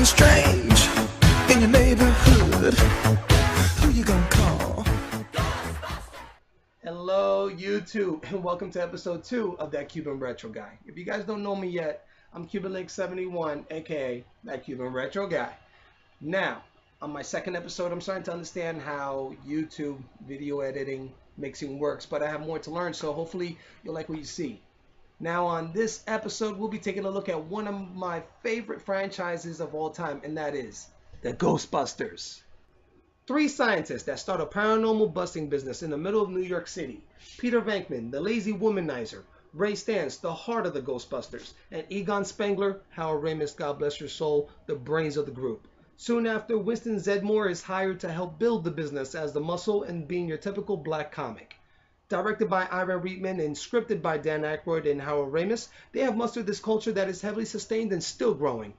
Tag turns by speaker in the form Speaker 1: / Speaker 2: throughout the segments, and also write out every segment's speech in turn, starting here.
Speaker 1: strange in your neighborhood. Who you gonna call?
Speaker 2: Hello YouTube, and welcome to episode 2 of That Cuban Retro Guy. If you guys don't know me yet, I'm CubanLink71, aka That Cuban Retro Guy. Now, on my second episode, I'm starting to understand how YouTube video editing mixing works, but I have more to learn, so hopefully you'll like what you see. Now, on this episode, we'll be taking a look at one of my favorite franchises of all time, and that is the Ghostbusters. Three scientists that start a paranormal busting business in the middle of New York City. Peter Venkman, the lazy womanizer. Ray Stantz, the heart of the Ghostbusters. And Egon Spengler, Howard Ramis, God bless your soul, the brains of the group. Soon after, Winston Zeddemore is hired to help build the business as the muscle and being your typical black comic. Directed by Ira Reitman and scripted by Dan Aykroyd and Howard Ramis, they have mustered this culture that is heavily sustained and still growing.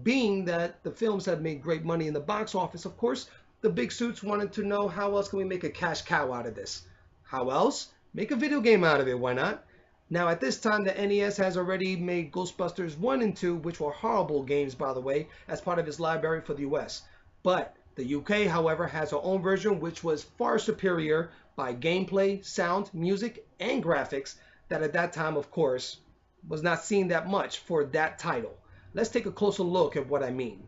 Speaker 2: Being that the films have made great money in the box office, of course, the big suits wanted to know how else can we make a cash cow out of this. How else? Make a video game out of it, why not? Now at this time, the NES has already made Ghostbusters 1 and 2, which were horrible games by the way, as part of its library for the US. But the UK, however, has her own version which was far superior by gameplay, sound, music, and graphics that at that time, of course, was not seen that much for that title. Let's take a closer look at what I mean.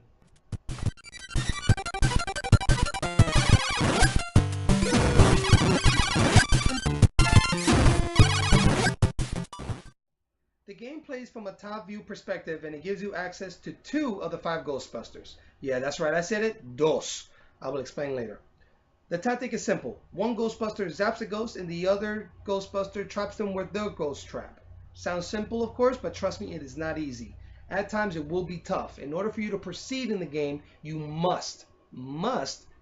Speaker 2: The game plays from a top view perspective and it gives you access to 2 of the 5 Ghostbusters. Yeah, that's right, I said it, dos. I will explain later. The tactic is simple. One Ghostbuster zaps a ghost and the other Ghostbuster traps them with their ghost trap. Sounds simple, of course, but trust me, it is not easy. At times it will be tough. In order for you to proceed in the game, you must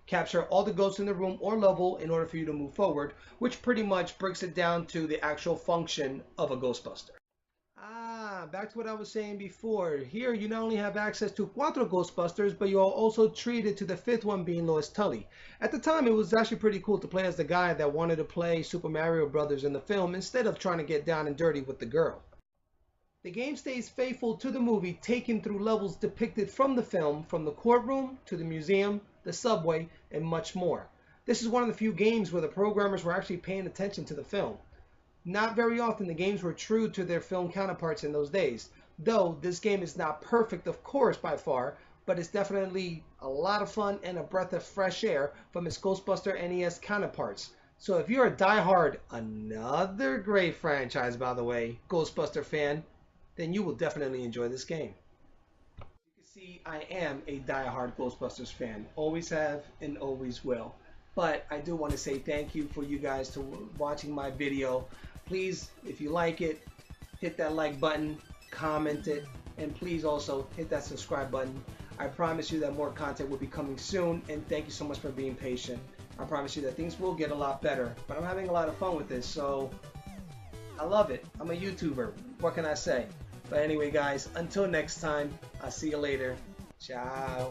Speaker 2: capture all the ghosts in the room or level in order for you to move forward, which pretty much breaks it down to the actual function of a Ghostbuster. Back to what I was saying before. Here you not only have access to 4 Ghostbusters, but you are also treated to the 5th one being Lois Tully. At the time, it was actually pretty cool to play as the guy that wanted to play Super Mario Brothers in the film instead of trying to get down and dirty with the girl. The game stays faithful to the movie, taken through levels depicted from the film, from the courtroom to the museum, the subway, and much more. This is one of the few games where the programmers were actually paying attention to the film. Not very often the games were true to their film counterparts in those days. Though this game is not perfect, of course, by far, but it's definitely a lot of fun and a breath of fresh air from its Ghostbuster NES counterparts. So if you're a die-hard, another great franchise by the way, Ghostbuster fan, then you will definitely enjoy this game. You can see I am a die-hard Ghostbusters fan. Always have and always will. But I do want to say thank you for you guys to watching my video. Please, if you like it, hit that like button, comment it, and please also hit that subscribe button. I promise you that more content will be coming soon, and thank you so much for being patient. I promise you that things will get a lot better, but I'm having a lot of fun with this, so I love it. I'm a YouTuber. What can I say? But anyway, guys, until next time, I'll see you later. Ciao.